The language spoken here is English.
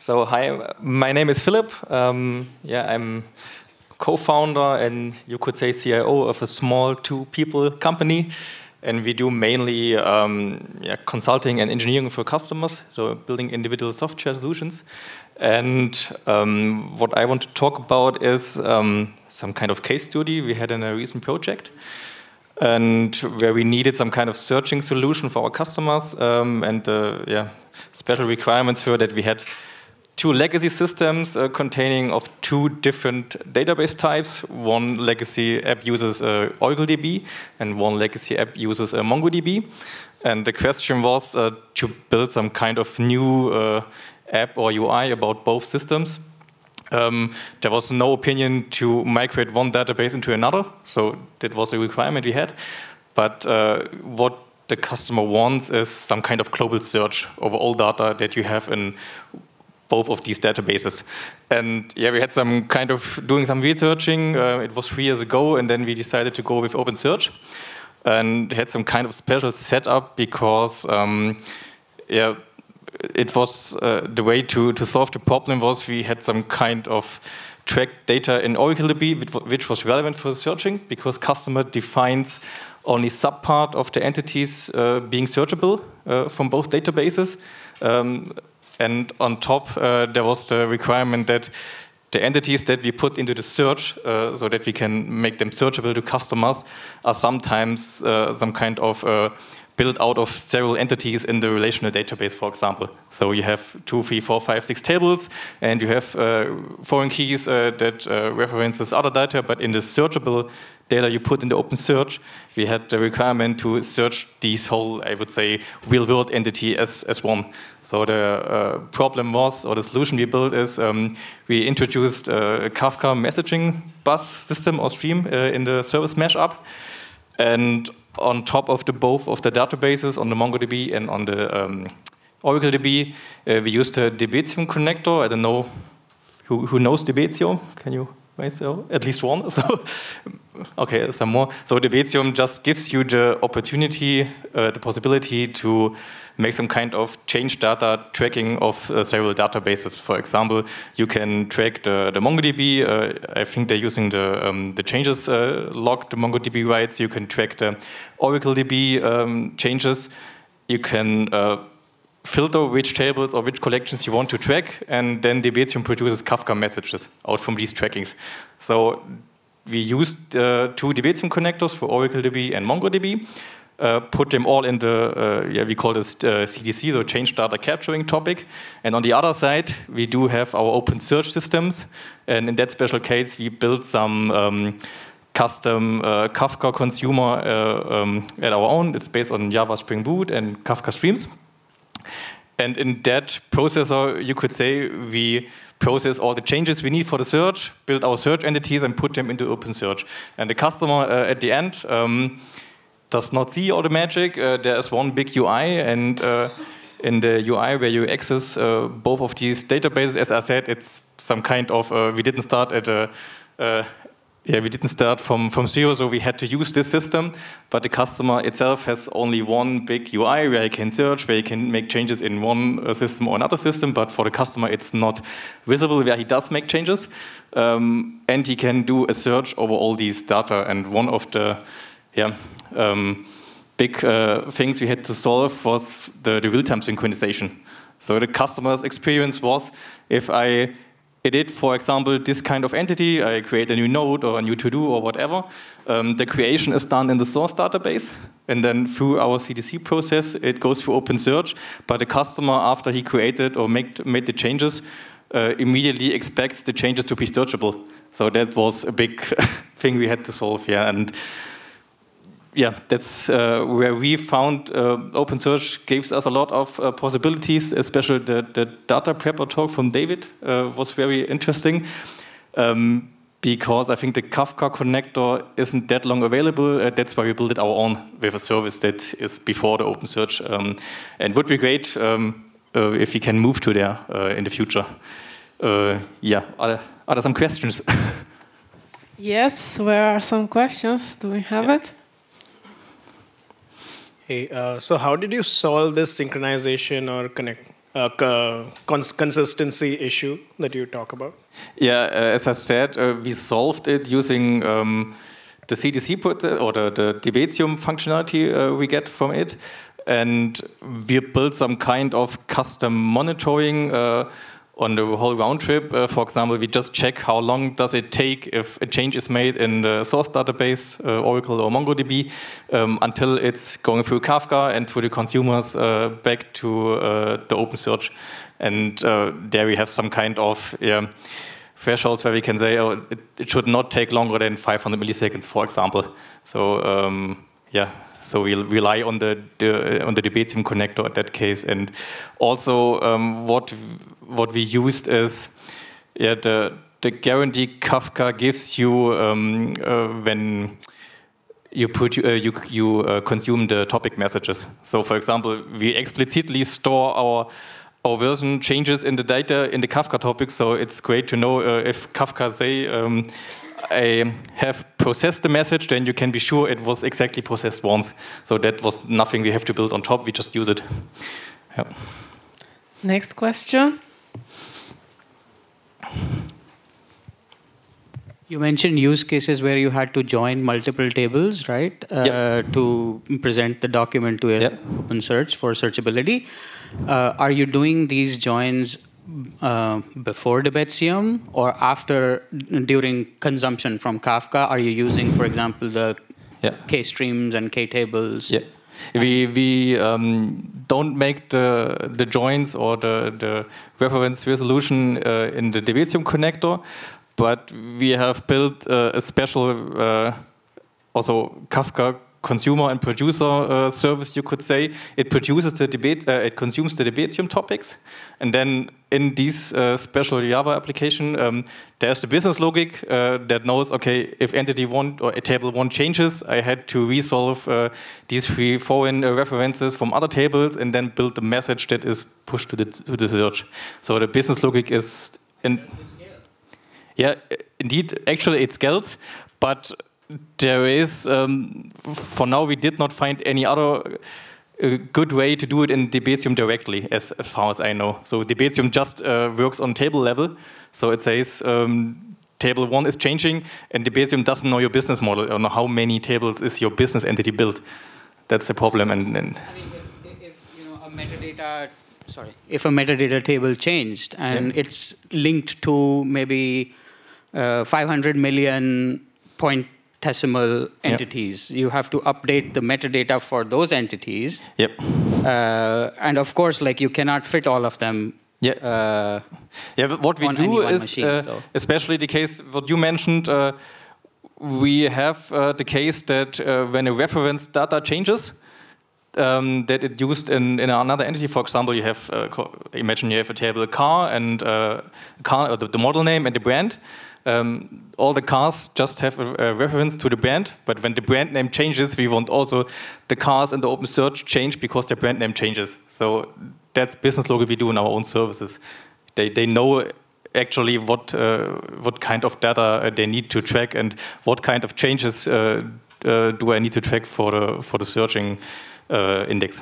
So hi, my name is Philipp. I'm co-founder and you could say CIO of a small two-people company. And we do mainly consulting and engineering for customers, so building individual software solutions. And what I want to talk about is some kind of case study we had in a recent project, and where we needed some kind of searching solution for our customers. Special requirements were that we had two legacy systems containing of two different database types. One legacy app uses OracleDB, and one legacy app uses MongoDB. And the question was to build some kind of new app or UI about both systems. There was no opinion to migrate one database into another, so that was a requirement we had. But what the customer wants is some kind of global search over all data that you have in both of these databases. And we had some kind of doing some researching. It was 3 years ago, and then we decided to go with Opensearch. And had some kind of special setup because it was the way to solve the problem was we had some kind of tracked data in OracleDB which was relevant for searching, because customer defines only subpart of the entities being searchable from both databases. And on top, there was the requirement that the entities that we put into the search, so that we can make them searchable to customers, are sometimes some kind of built out of several entities in the relational database, for example. So you have 2, 3, 4, 5, 6 tables, and you have foreign keys that references other data, but in the searchable data you put in the Opensearch, we had the requirement to search these whole, I would say, real-world entity as one. So the problem was, or the solution we built is, we introduced a Kafka messaging bus system or stream in the service mashup. And on top of both of the databases, on the MongoDB and on the OracleDB, we used a Debetium connector. I don't know who knows Debetium. Can you write so? At least one. So, okay, some more. So Debetium just gives you the opportunity, the possibility to make some kind of change data tracking of several databases. For example, you can track the MongoDB. I think they're using the changes log, the MongoDB writes. You can track the OracleDB changes. You can filter which tables or which collections you want to track, and then Debetium produces Kafka messages out from these trackings. So we used 2 Debetium connectors for OracleDB and MongoDB. Put them all in the, we call this CDC, so change data capturing topic. And on the other side, we do have our Opensearch systems. And in that special case, we built some custom Kafka consumer at our own. It's based on Java Spring Boot and Kafka Streams. And in that processor, you could say we process all the changes we need for the search, build our search entities, and put them into Opensearch. And the customer at the end does not see all the magic. There is one big UI, and in the UI where you access both of these databases, as I said, it's some kind of we didn't start at we didn't start from zero, so we had to use this system. But the customer itself has only one big UI where you can search, where you can make changes in one system or another system. But for the customer, it's not visible where he does make changes, and he can do a search over all these data. And one of the big things we had to solve was the real-time synchronization. So the customer's experience was, if I edit, for example, this kind of entity, I create a new node or a new to-do or whatever, the creation is done in the source database, and then through our CDC process, it goes through Opensearch, but the customer, after he created or made the changes, immediately expects the changes to be searchable. So that was a big thing we had to solve, and that's where we found Opensearch gives us a lot of possibilities, especially the data prepper talk from David was very interesting, because I think the Kafka connector isn't that long available. That's why we built it our own with a service that is before the Opensearch, and would be great if we can move to there in the future. Are there some questions? Yes, where are some questions? Do we have it? Hey, so how did you solve this synchronization or consistency issue that you talk about? Yeah, as I said, we solved it using the CDC or the Debatium functionality we get from it. And we built some kind of custom monitoring on the whole round trip. For example, we just check how long does it take if a change is made in the source database, Oracle or MongoDB, until it's going through Kafka and through the consumers back to the Opensearch. And there we have some kind of thresholds where we can say, oh, it should not take longer than 500 milliseconds, for example. So so we rely on the Debatium connector in that case, and also what we used is the guarantee Kafka gives you when you consume the topic messages. So, for example, we explicitly store our version changes in the data in the Kafka topic. So it's great to know if Kafka say I have processed the message, then you can be sure it was exactly processed once. So that was nothing we have to build on top. We just use it. Yeah. Next question. You mentioned use cases where you had to join multiple tables, right? To present the document to Opensearch for searchability. Are you doing these joins before Debatium or after, during consumption from Kafka? Are you using, for example, the K-streams and K-tables? Yeah. We don't make the joins or the reference resolution in the Debatium connector, but we have built a special also Kafka consumer and producer service, you could say. It produces the it consumes the Debatium topics, and then in this special Java application, there's the business logic that knows, okay, if entity 1 or table 1 changes, I had to resolve these 3 foreign references from other tables, and then build the message that is pushed to the search. So the business logic is indeed, actually it scales, but there is, for now, we did not find any other good way to do it in Debatium directly, as far as I know. So Debatium just works on table level. So it says table 1 is changing, and Debatium doesn't know your business model or know how many tables is your business entity built. That's the problem. And I mean, if a metadata table changed and it's linked to maybe 500 million point-decimal entities. You have to update the metadata for those entities. And of course, like, you cannot fit all of them. But what we do is, machine, especially the case what you mentioned, we have the case that when a reference data changes, that it used in another entity. For example, you have imagine you have a table car and car, or the model name and the brand. All the cars just have a reference to the brand, but when the brand name changes, we want also the cars in the Opensearch change because their brand name changes. So that's business logic we do in our own services. They know actually what kind of data they need to track and what kind of changes do I need to track for the searching index.